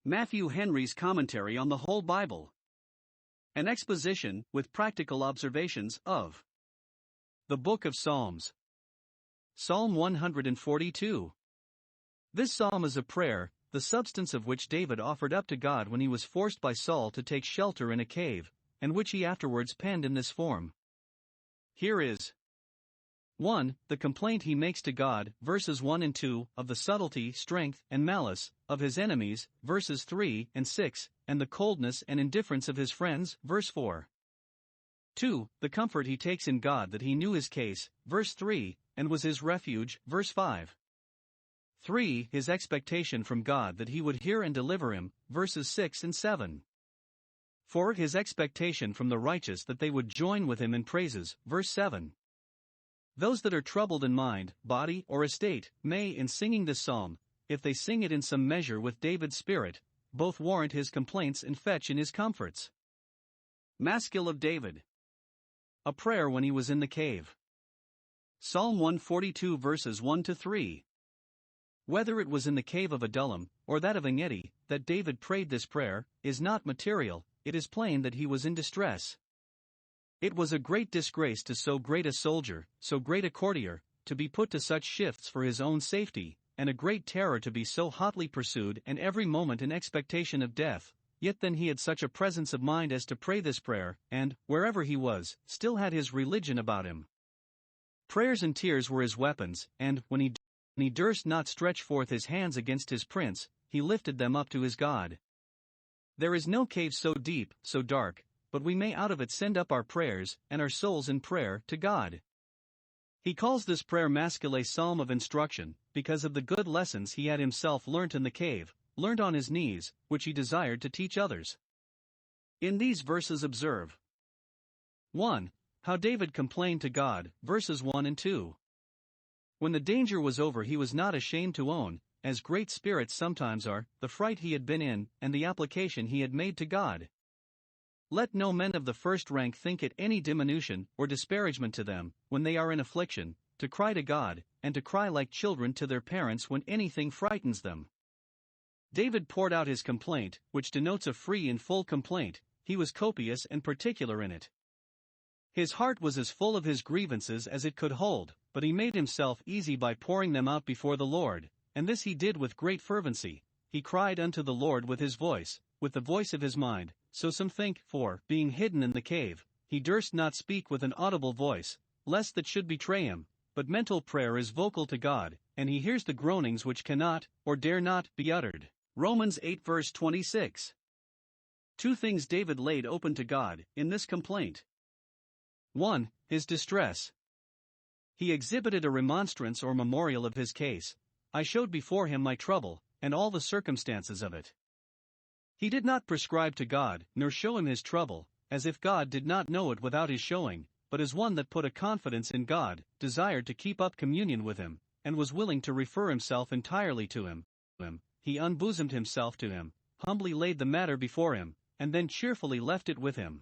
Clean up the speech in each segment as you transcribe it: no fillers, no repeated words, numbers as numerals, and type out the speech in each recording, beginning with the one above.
Matthew Henry's Commentary on the Whole Bible. An exposition, with practical observations, of the Book of Psalms. Psalm 142. This psalm is a prayer, the substance of which David offered up to God when he was forced by Saul to take shelter in a cave, and which he afterwards penned in this form. Here is 1. The complaint he makes to God, verses 1 and 2, of the subtlety, strength, and malice of his enemies, verses 3 and 6, and the coldness and indifference of his friends, verse 4. 2. The comfort he takes in God that he knew his case, verse 3, and was his refuge, verse 5. 3. His expectation from God that he would hear and deliver him, verses 6 and 7. 4. His expectation from the righteous that they would join with him in praises, verse 7. Those that are troubled in mind, body, or estate, may, in singing this psalm, if they sing it in some measure with David's spirit, both warrant his complaints and fetch in his comforts. Maskil of David. A prayer when he was in the cave. Psalm 142 verses 1 to 3. Whether it was in the cave of Adullam, or that of Engedi, that David prayed this prayer, is not material. It is plain that he was in distress. It was a great disgrace to so great a soldier, so great a courtier, to be put to such shifts for his own safety, and a great terror to be so hotly pursued and every moment in expectation of death. Yet then he had such a presence of mind as to pray this prayer, and, wherever he was, still had his religion about him. Prayers and tears were his weapons, and, when he durst not stretch forth his hands against his prince, he lifted them up to his God. There is no cave so deep, so dark, but we may out of it send up our prayers, and our souls in prayer, to God. He calls this prayer Maskil, a psalm of instruction, because of the good lessons he had himself learnt in the cave, learnt on his knees, which he desired to teach others. In these verses observe 1. How David complained to God, verses 1 and 2. When the danger was over he was not ashamed to own, as great spirits sometimes are, the fright he had been in, and the application he had made to God. Let no men of the first rank think it any diminution or disparagement to them, when they are in affliction, to cry to God, and to cry like children to their parents when anything frightens them. David poured out his complaint, which denotes a free and full complaint. He was copious and particular in it. His heart was as full of his grievances as it could hold, but he made himself easy by pouring them out before the Lord, and this he did with great fervency. He cried unto the Lord with his voice, with the voice of his mind. So some think, for, being hidden in the cave, he durst not speak with an audible voice, lest that should betray him, but mental prayer is vocal to God, and he hears the groanings which cannot, or dare not, be uttered. Romans 8 verse 26. 2 things David laid open to God, in this complaint. 1. His distress. He exhibited a remonstrance or memorial of his case. I showed before him my trouble, and all the circumstances of it. He did not prescribe to God, nor show him his trouble, as if God did not know it without his showing, but as one that put a confidence in God, desired to keep up communion with him, and was willing to refer himself entirely to him. He unbosomed himself to him, humbly laid the matter before him, and then cheerfully left it with him.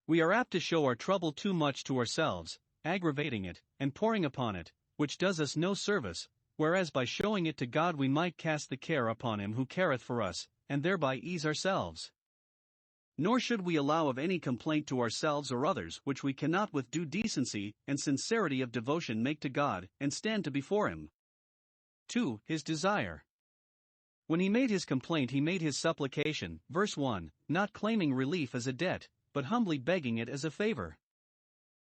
We are apt to show our trouble too much to ourselves, aggravating it, and poring upon it, which does us no service, whereas by showing it to God we might cast the care upon him who careth for us, and thereby ease ourselves. Nor should we allow of any complaint to ourselves or others which we cannot with due decency and sincerity of devotion make to God, and stand to before him. 2. His desire. When he made his complaint he made his supplication, verse 1, not claiming relief as a debt, but humbly begging it as a favor.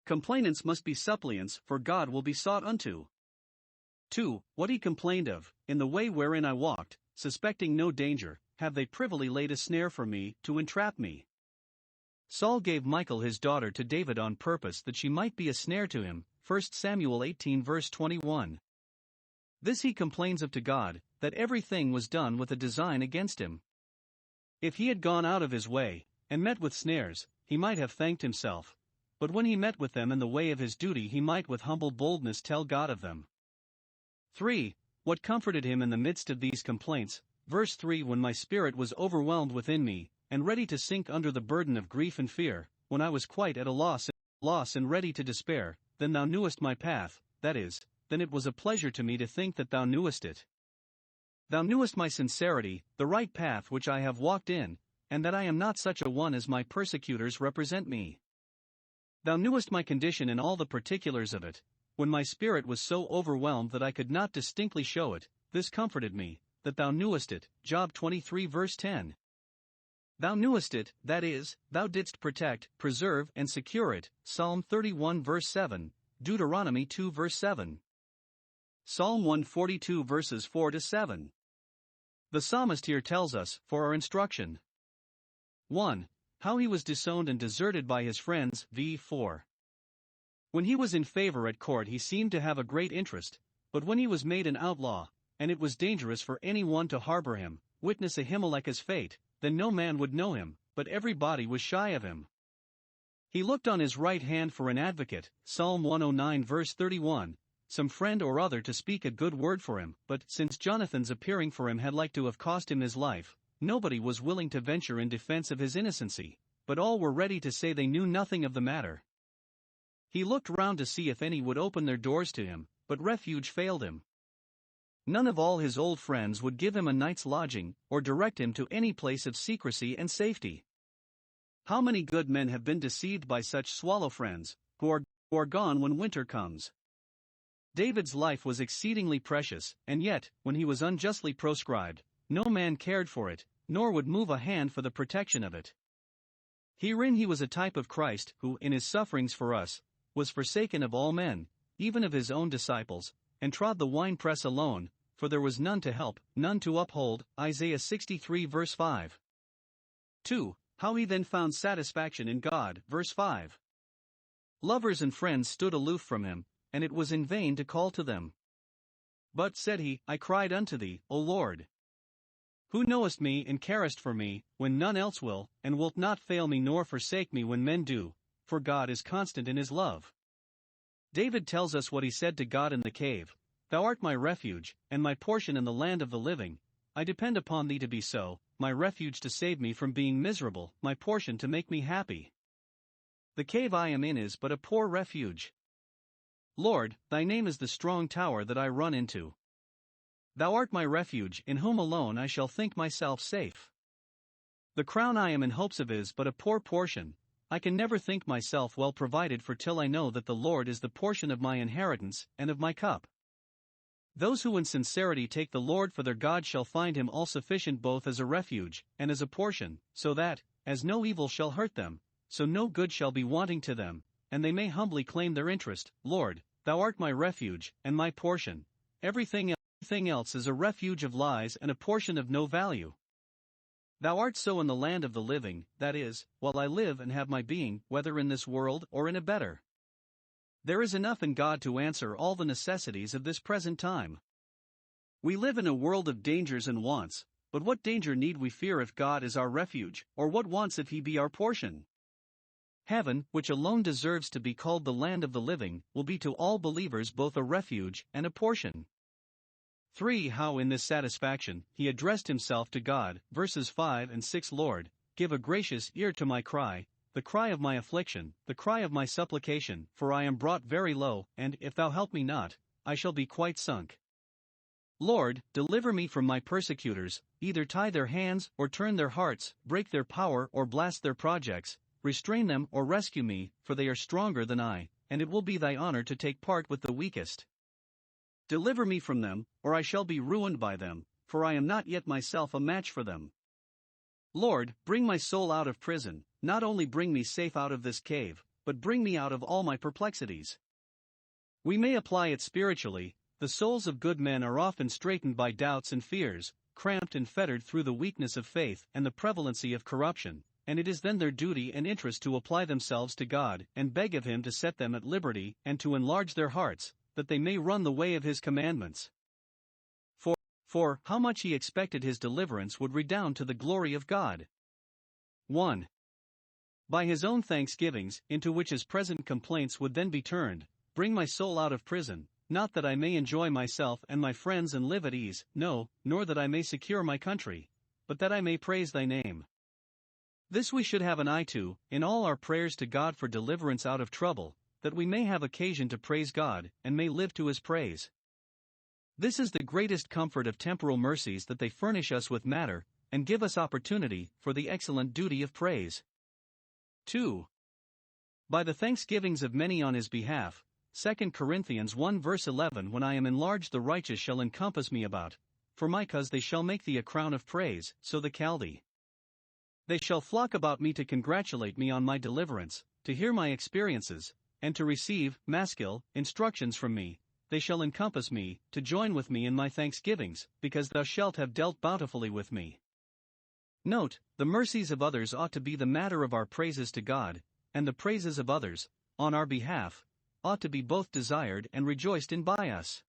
Complainants must be suppliants, for God will be sought unto. 2. What he complained of, in the way wherein I walked, suspecting no danger, have they privily laid a snare for me, to entrap me. Saul gave Michal his daughter to David on purpose that she might be a snare to him, 1 Samuel 18 verse 21. This he complains of to God, that everything was done with a design against him. If he had gone out of his way, and met with snares, he might have thanked himself, but when he met with them in the way of his duty he might with humble boldness tell God of them. 3. What comforted him in the midst of these complaints, verse 3, when my spirit was overwhelmed within me, and ready to sink under the burden of grief and fear, when I was quite at a loss and ready to despair, then thou knewest my path, that is, then it was a pleasure to me to think that thou knewest it. Thou knewest my sincerity, the right path which I have walked in, and that I am not such a one as my persecutors represent me. Thou knewest my condition in all the particulars of it, when my spirit was so overwhelmed that I could not distinctly show it. This comforted me, that thou knewest it. Job 23 verse 10. Thou knewest it, that is, thou didst protect, preserve and secure it. Psalm 31 verse 7, Deuteronomy 2 verse 7. Psalm 142 verses 4 to 7. The psalmist here tells us, for our instruction, 1. How he was disowned and deserted by his friends. v. 4. When he was in favor at court he seemed to have a great interest, but when he was made an outlaw, and it was dangerous for anyone to harbor him, witness Ahimelech's fate, then no man would know him, but everybody was shy of him. He looked on his right hand for an advocate, Psalm 109 verse 31, some friend or other to speak a good word for him, but since Jonathan's appearing for him had like to have cost him his life, nobody was willing to venture in defense of his innocency, but all were ready to say they knew nothing of the matter. He looked round to see if any would open their doors to him, but refuge failed him. None of all his old friends would give him a night's lodging, or direct him to any place of secrecy and safety. How many good men have been deceived by such swallow friends, who are gone when winter comes? David's life was exceedingly precious, and yet, when he was unjustly proscribed, no man cared for it, nor would move a hand for the protection of it. Herein he was a type of Christ, who, in his sufferings for us, was forsaken of all men, even of his own disciples, and trod the winepress alone, for there was none to help, none to uphold. Isaiah 63 verse 5. 2. How he then found satisfaction in God. Verse 5. Lovers and friends stood aloof from him, and it was in vain to call to them. But, said he, I cried unto thee, O Lord. Who knowest me and carest for me, when none else will, and wilt not fail me nor forsake me when men do, for God is constant in his love. David tells us what he said to God in the cave, Thou art my refuge, and my portion in the land of the living. I depend upon thee to be so, my refuge to save me from being miserable, my portion to make me happy. The cave I am in is but a poor refuge. Lord, thy name is the strong tower that I run into. Thou art my refuge, in whom alone I shall think myself safe. The crown I am in hopes of is but a poor portion. I can never think myself well provided for till I know that the Lord is the portion of my inheritance and of my cup. Those who in sincerity take the Lord for their God shall find him all sufficient both as a refuge and as a portion, so that, as no evil shall hurt them, so no good shall be wanting to them, and they may humbly claim their interest. Lord, thou art my refuge and my portion. Everything else is a refuge of lies and a portion of no value. Thou art so in the land of the living, that is, while I live and have my being, whether in this world or in a better. There is enough in God to answer all the necessities of this present time. We live in a world of dangers and wants, but what danger need we fear if God is our refuge, or what wants if he be our portion? Heaven, which alone deserves to be called the land of the living, will be to all believers both a refuge and a portion. 3. How in this satisfaction, he addressed himself to God. Verses 5 and 6. Lord, give a gracious ear to my cry, the cry of my affliction, the cry of my supplication, for I am brought very low, and, if thou help me not, I shall be quite sunk. Lord, deliver me from my persecutors, either tie their hands or turn their hearts, break their power or blast their projects, restrain them or rescue me, for they are stronger than I, and it will be thy honor to take part with the weakest. Deliver me from them, or I shall be ruined by them, for I am not yet myself a match for them. Lord, bring my soul out of prison, not only bring me safe out of this cave, but bring me out of all my perplexities. We may apply it spiritually. The souls of good men are often straitened by doubts and fears, cramped and fettered through the weakness of faith and the prevalency of corruption, and it is then their duty and interest to apply themselves to God, and beg of him to set them at liberty, and to enlarge their hearts, that they may run the way of his commandments. For how much he expected his deliverance would redound to the glory of God. 1. By his own thanksgivings, into which his present complaints would then be turned, bring my soul out of prison, not that I may enjoy myself and my friends and live at ease, no, nor that I may secure my country, but that I may praise thy name. This we should have an eye to, in all our prayers to God for deliverance out of trouble, that we may have occasion to praise God, and may live to his praise. This is the greatest comfort of temporal mercies, that they furnish us with matter, and give us opportunity for the excellent duty of praise. 2. By the thanksgivings of many on his behalf, 2 Corinthians 1 verse 11. When I am enlarged, the righteous shall encompass me about, for my cause they shall make thee a crown of praise, so the Chaldee. They shall flock about me to congratulate me on my deliverance, to hear my experiences, and to receive, maskil, instructions from me. They shall encompass me, to join with me in my thanksgivings, because thou shalt have dealt bountifully with me. Note, the mercies of others ought to be the matter of our praises to God, and the praises of others, on our behalf, ought to be both desired and rejoiced in by us.